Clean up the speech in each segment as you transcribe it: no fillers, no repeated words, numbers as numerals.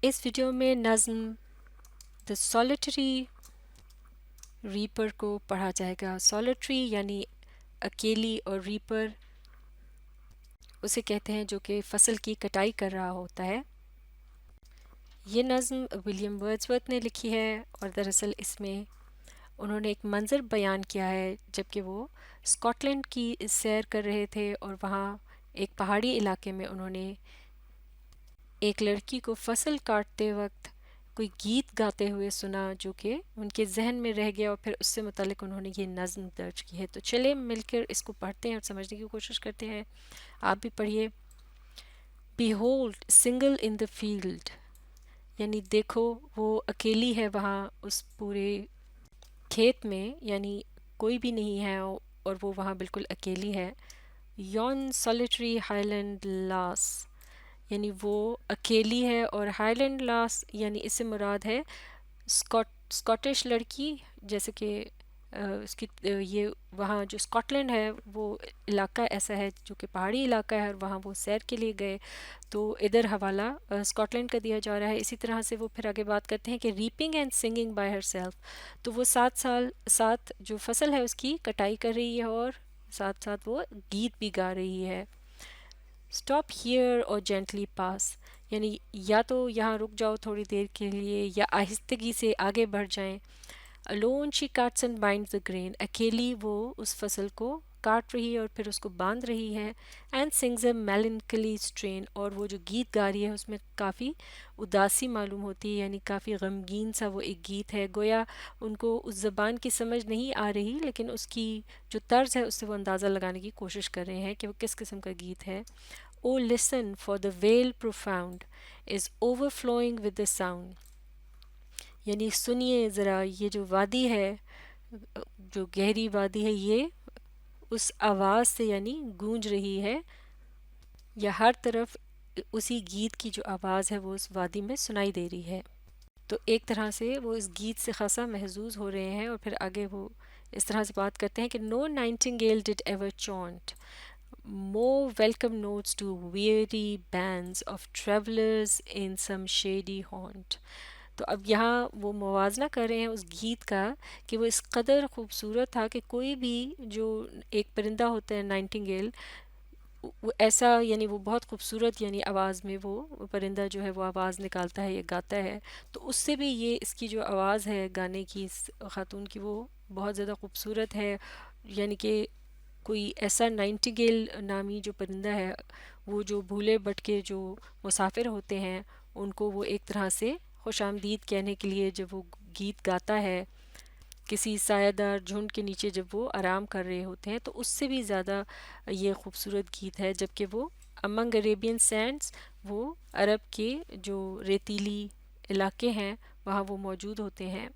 اس video میں نظم دا سولیٹری rapper کو پڑھا جائے گا. سولیٹری یعنی اکیلی، اور ریپر اسے کہتے ہیں جو کہ فصل کی کٹائی کر رہا ہوتا ہے. یہ نظم ولیم ورڈزورتھ نے لکھی ہے، اور دراصل اس میں انہوں نے ایک منظر بیان کیا ہے جب کہ وہ اسکاٹ لینڈ کی سیر کر رہے تھے، اور وہاں ایک پہاڑی علاقے میں انہوں نے ایک لڑکی کو فصل کاٹتے وقت کوئی گیت گاتے ہوئے سنا جو کہ ان کے ذہن میں رہ گیا، اور پھر اس سے متعلق انہوں نے یہ نظم درج کی ہے. تو چلے مل کر اس کو پڑھتے ہیں اور سمجھنے کی کوشش کرتے ہیں. آپ بھی پڑھیے. Behold, single in the field، یعنی دیکھو وہ اکیلی ہے وہاں اس پورے کھیت میں، یعنی کوئی بھی نہیں ہے اور وہ وہاں بالکل اکیلی ہے. Yon solitary highland lass، یعنی وہ اکیلی ہے، اور ہائیلینڈ لاس یعنی اس سے مراد ہے اسکاٹش لڑکی، جیسے کہ اس کی یہ وہاں جو اسکاٹ لینڈ ہے وہ علاقہ ایسا ہے جو کہ پہاڑی علاقہ ہے، اور وہاں وہ سیر کے لیے گئے، تو ادھر حوالہ اسکاٹ لینڈ کا دیا جا رہا ہے. اسی طرح سے وہ پھر آگے بات کرتے ہیں کہ rapping and singing by herself, تو وہ ساتھ جو فصل ہے اس کی کٹائی کر رہی ہے، اور ساتھ ساتھ وہ گیت بھی گا رہی ہے. اسٹاپ ہیئر اور جینٹلی پاس، یعنی یا تو یہاں رک جاؤ تھوڑی دیر کے لیے یا آہستگی سے آگے بڑھ جائیں. alone she cuts and binds the grain، اکیلی وہ اس فصل کو کاٹ رہی ہے اور پھر اس کو باندھ رہی ہے. and sings a melancholy strain، اور وہ جو گیت گا رہی ہے اس میں کافی اداسی معلوم ہوتی ہے، یعنی کافی غمگین سا وہ ایک گیت ہے. گویا ان کو اس زبان کی سمجھ نہیں آ رہی، لیکن اس کی جو طرز ہے اس سے وہ اندازہ لگانے کی کوشش کر رہے ہیں کہ وہ کس قسم کا گیت ہے. Oh listen, for the vale profound is overflowing with the sound، یعنی سنیے ذرا یہ جو وادی ہے، جو گہری وادی ہے، یہ اس آواز سے یعنی گونج رہی ہے، یا ہر طرف اسی گیت کی جو آواز ہے وہ اس وادی میں سنائی دے رہی ہے. تو ایک طرح سے وہ اس گیت سے خاصا محظوظ ہو رہے ہیں، اور پھر آگے وہ اس طرح سے بات کرتے ہیں کہ no nightingale did ever chaunt more welcome notes to weary bands of travellers in some shady haunt. تو اب یہاں وہ موازنہ کر رہے ہیں اس گیت کا کہ وہ اس قدر خوبصورت تھا کہ کوئی بھی جو ایک پرندہ ہوتا ہے نائنٹنگیل، وہ ایسا یعنی وہ بہت خوبصورت یعنی آواز میں وہ پرندہ جو ہے وہ آواز نکالتا ہے یا گاتا ہے، تو اس سے بھی یہ اس کی جو آواز ہے گانے کی اس خاتون کی وہ بہت زیادہ خوبصورت ہے. یعنی کہ کوئی ایسا نائنٹیگیل نامی جو پرندہ ہے، وہ جو بھولے بھٹکے جو مسافر ہوتے ہیں ان کو وہ ایک طرح سے خوش آمدید کہنے کے لیے جب وہ گیت گاتا ہے کسی سایہ دار جھنڈ کے نیچے جب وہ آرام کر رہے ہوتے ہیں، تو اس سے بھی زیادہ یہ خوبصورت گیت ہے. جبکہ وہ امنگ عریبین سینڈز، وہ عرب کے جو ریتیلی علاقے ہیں وہاں وہ موجود ہوتے ہیں.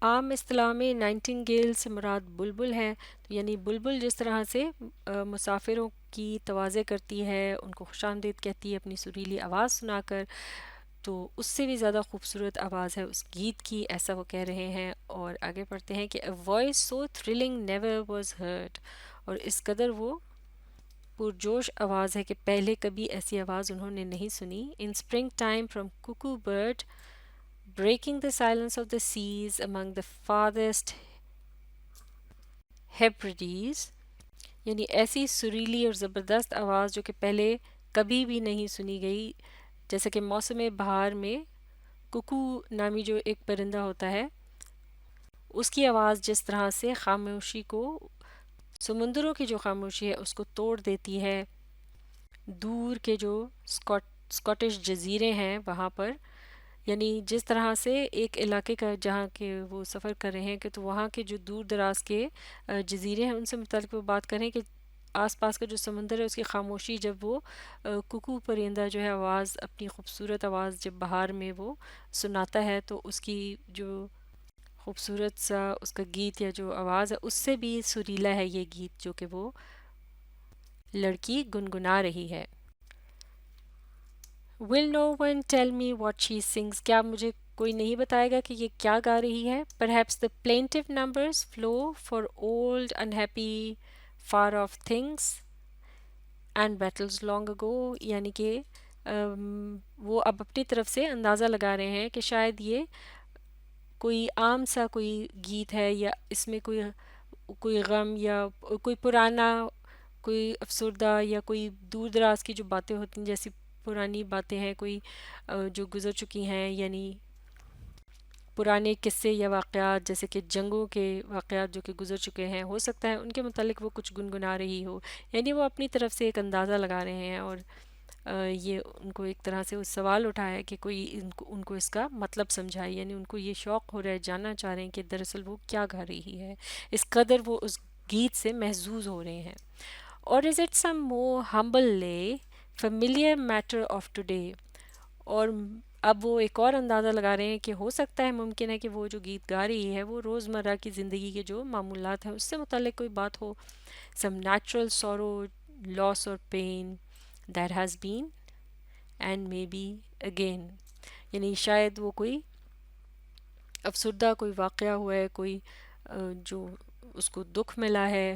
عام اصطلاح میں نائنٹنگیل سے مراد بلبل ہے، یعنی بلبل جس طرح سے مسافروں کی توازے کرتی ہے، ان کو خوش آمدید کہتی ہے اپنی سریلی آواز سنا کر، تو اس سے بھی زیادہ خوبصورت آواز ہے اس گیت کی، ایسا وہ کہہ رہے ہیں. اور آگے پڑھتے ہیں کہ a voice so thrilling never was heard، اور اس قدر وہ پرجوش آواز ہے کہ پہلے کبھی ایسی آواز انہوں نے نہیں سنی. in spring time from cuckoo bird breaking the silence of the seas among the farthest Hebrides، یعنی ایسی سریلی اور زبردست آواز جو کہ پہلے کبھی بھی نہیں سنی گئی. جیسے کہ موسم بہار میں ککو نامی جو ایک پرندہ ہوتا ہے اس کی آواز جس طرح سے خاموشی کو، سمندروں کی جو خاموشی ہے اس کو توڑ دیتی ہے. دور کے جو اسکاٹش جزیرے ہیں وہاں پر، یعنی جس طرح سے ایک علاقے کا جہاں کہ وہ سفر کر رہے ہیں کہ تو وہاں کے جو دور دراز کے جزیرے ہیں ان سے متعلق وہ بات کریں کہ آس پاس کا جو سمندر ہے اس کی خاموشی جب وہ ککو پرندہ جو ہے آواز اپنی خوبصورت آواز جب بہار میں وہ سناتا ہے تو اس کی جو خوبصورت سا اس کا گیت یا جو آواز ہے اس سے بھی سریلا ہے یہ گیت جو کہ وہ لڑکی گنگنا رہی ہے. Will no one tell me what she sings، کیا مجھے کوئی نہیں بتائے گا کہ یہ کیا گا رہی ہے. Perhaps the plaintive numbers flow for old unhappy far off things and battles long ago، یعنی کہ وہ اب اپنی طرف سے اندازہ لگا رہے ہیں کہ شاید یہ کوئی عام سا کوئی گیت ہے، یا اس میں کوئی غم یا کوئی پرانا، کوئی افسردہ یا کوئی دور دراز کی جو باتیں ہوتی ہیں، جیسی پرانی باتیں ہیں کوئی جو گزر چکی ہیں، یعنی پرانے قصے یا واقعات جیسے کہ جنگوں کے واقعات جو کہ گزر چکے ہیں، ہو سکتا ہے ان کے متعلق وہ کچھ گنگنا رہی ہو، یعنی وہ اپنی طرف سے ایک اندازہ لگا رہے ہیں، اور یہ ان کو ایک طرح سے اس سوال اٹھایا ہے کہ کوئی ان کو اس کا مطلب سمجھائے، یعنی ان کو یہ شوق ہو رہا ہے، جاننا چاہ رہے ہیں کہ دراصل وہ کیا گا رہی ہے، اس قدر وہ اس گیت سے محظوظ ہو رہے ہیں۔ اور از اٹ سم مور ہمبل لے فیملیئر میٹر آف ٹوڈے، اور اب وہ ایک اور اندازہ لگا رہے ہیں کہ ہو سکتا ہے، ممکن ہے کہ وہ جو گیت گا رہی ہے وہ روزمرہ کی زندگی کے جو معمولات ہیں اس سے متعلق کوئی بات ہو، سم نیچرل سورو، لاس اور pain that has been and may be again, یعنی شاید وہ کوئی افسردہ کوئی واقعہ ہوا ہے، کوئی جو اس کو دکھ ملا ہے،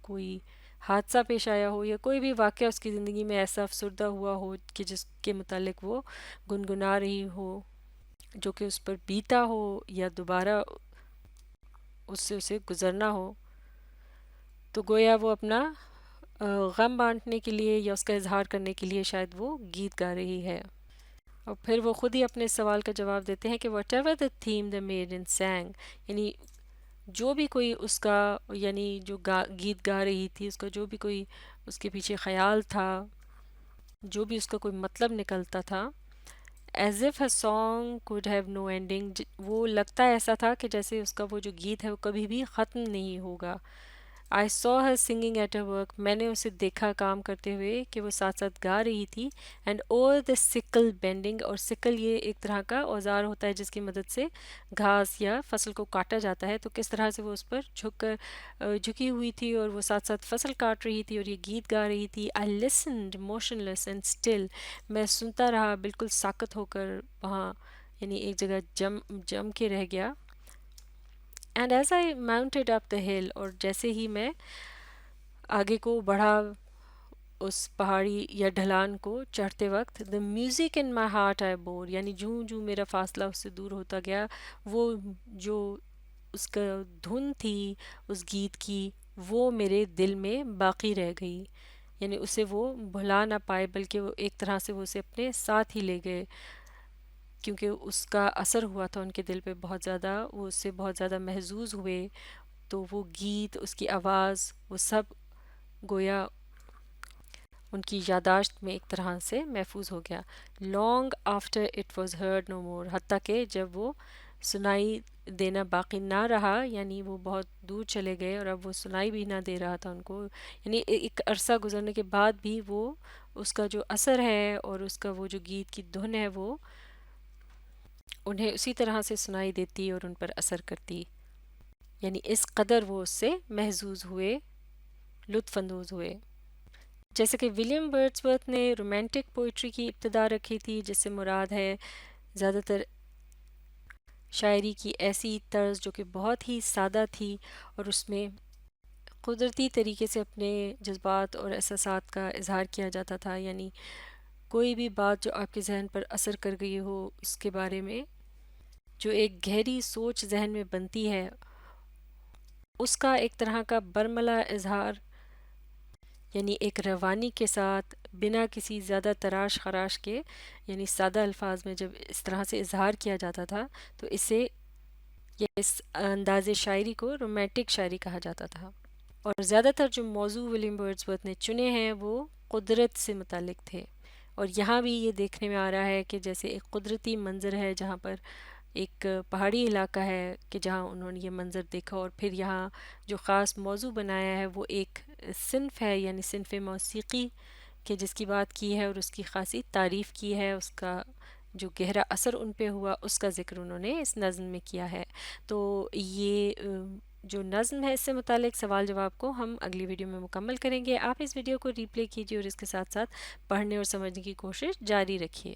کوئی حادثہ پیش آیا ہو، یا کوئی بھی واقعہ اس کی زندگی میں ایسا افسردہ ہوا ہو کہ جس کے متعلق وہ گنگنا رہی ہو، جو کہ اس پر بیتا ہو یا دوبارہ اس سے اسے گزرنا ہو، تو گویا وہ اپنا غم بانٹنے کے لیے یا اس کا اظہار کرنے کے لیے شاید وہ گیت گا رہی ہے۔ اور پھر وہ خود ہی اپنے سوال کا جواب دیتے ہیں کہ whatever the theme the maiden sang, یعنی جو بھی کوئی اس کا، یعنی جو گیت گا رہی تھی، اس کا جو بھی کوئی اس کے پیچھے خیال تھا، جو بھی اس کا کوئی مطلب نکلتا تھا، as if a song could have no ending, وہ لگتا ایسا تھا کہ جیسے اس کا وہ جو گیت ہے وہ کبھی بھی ختم نہیں ہوگا۔ آئی سو ہر سنگنگ ایٹ اے ورک، میں نے اسے دیکھا کام کرتے ہوئے کہ وہ ساتھ ساتھ گا رہی تھی، اینڈ اور دا سکل بینڈنگ، اور سکل یہ ایک طرح کا اوزار ہوتا ہے جس کی مدد سے گھاس یا فصل کو کاٹا جاتا ہے، تو کس طرح سے وہ اس پر جھکی ہوئی تھی اور وہ ساتھ ساتھ فصل کاٹ رہی تھی اور یہ گیت گا رہی تھی۔ I listened motionless and still, میں سنتا رہا بالکل ساکت ہو کر، وہاں یعنی ایک جگہ جم کے رہ گیا۔ اینڈ ایز آئی ماؤنٹیڈ اپ دا ہل، اور جیسے ہی میں آگے کو بڑھا اس پہاڑی یا ڈھلان کو چڑھتے وقت، the music in my heart I bore, یعنی جوں میرا فاصلہ اس سے دور ہوتا گیا، وہ جو اس کا دھن تھی اس گیت کی، وہ میرے دل میں باقی رہ گئی، یعنی اسے وہ بھلا نہ پائے، بلکہ وہ ایک طرح سے وہ اسے اپنے ساتھ ہی لے گئے، کیونکہ اس کا اثر ہوا تھا ان کے دل پہ بہت زیادہ، وہ اس سے بہت زیادہ محظوظ ہوئے، تو وہ گیت، اس کی آواز، وہ سب گویا ان کی یادداشت میں ایک طرح سے محفوظ ہو گیا۔ Long after it was heard no more, حتیٰ کہ جب وہ سنائی دینا باقی نہ رہا، یعنی وہ بہت دور چلے گئے اور اب وہ سنائی بھی نہ دے رہا تھا ان کو، یعنی ایک عرصہ گزرنے کے بعد بھی وہ اس کا جو اثر ہے اور اس کا وہ جو گیت کی دھن ہے وہ انہیں اسی طرح سے سنائی دیتی اور ان پر اثر کرتی، یعنی اس قدر وہ اس سے محظوظ ہوئے، لطف اندوز ہوئے۔ جیسے کہ ولیم ورڈزورتھ نے رومانٹک پوئٹری کی ابتدا رکھی تھی، جس سے مراد ہے زیادہ تر شاعری کی ایسی طرز جو کہ بہت ہی سادہ تھی اور اس میں قدرتی طریقے سے اپنے جذبات اور احساسات کا اظہار کیا جاتا تھا، یعنی کوئی بھی بات جو آپ کے ذہن پر اثر کر گئی ہو، اس کے بارے میں جو ایک گہری سوچ ذہن میں بنتی ہے، اس کا ایک طرح کا برملا اظہار، یعنی ایک روانی کے ساتھ، بنا کسی زیادہ تراش خراش کے، یعنی سادہ الفاظ میں جب اس طرح سے اظہار کیا جاتا تھا تو اسے یا اس انداز شاعری کو رومانٹک شاعری کہا جاتا تھا۔ اور زیادہ تر جو موضوع ولیم ورڈزورتھ نے چنے ہیں وہ قدرت سے متعلق تھے، اور یہاں بھی یہ دیکھنے میں آ رہا ہے کہ جیسے ایک قدرتی منظر ہے جہاں پر ایک پہاڑی علاقہ ہے کہ جہاں انہوں نے یہ منظر دیکھا، اور پھر یہاں جو خاص موضوع بنایا ہے وہ ایک صنف ہے، یعنی صنف موسیقی کہ جس کی بات کی ہے اور اس کی خاصی تعریف کی ہے، اس کا جو گہرا اثر ان پہ ہوا اس کا ذکر انہوں نے اس نظم میں کیا ہے۔ تو یہ جو نظم ہے اس سے متعلق سوال جواب کو ہم اگلی ویڈیو میں مکمل کریں گے۔ آپ اس ویڈیو کو ری پلے کیجیے اور اس کے ساتھ ساتھ پڑھنے اور سمجھنے کی کوشش جاری رکھیے۔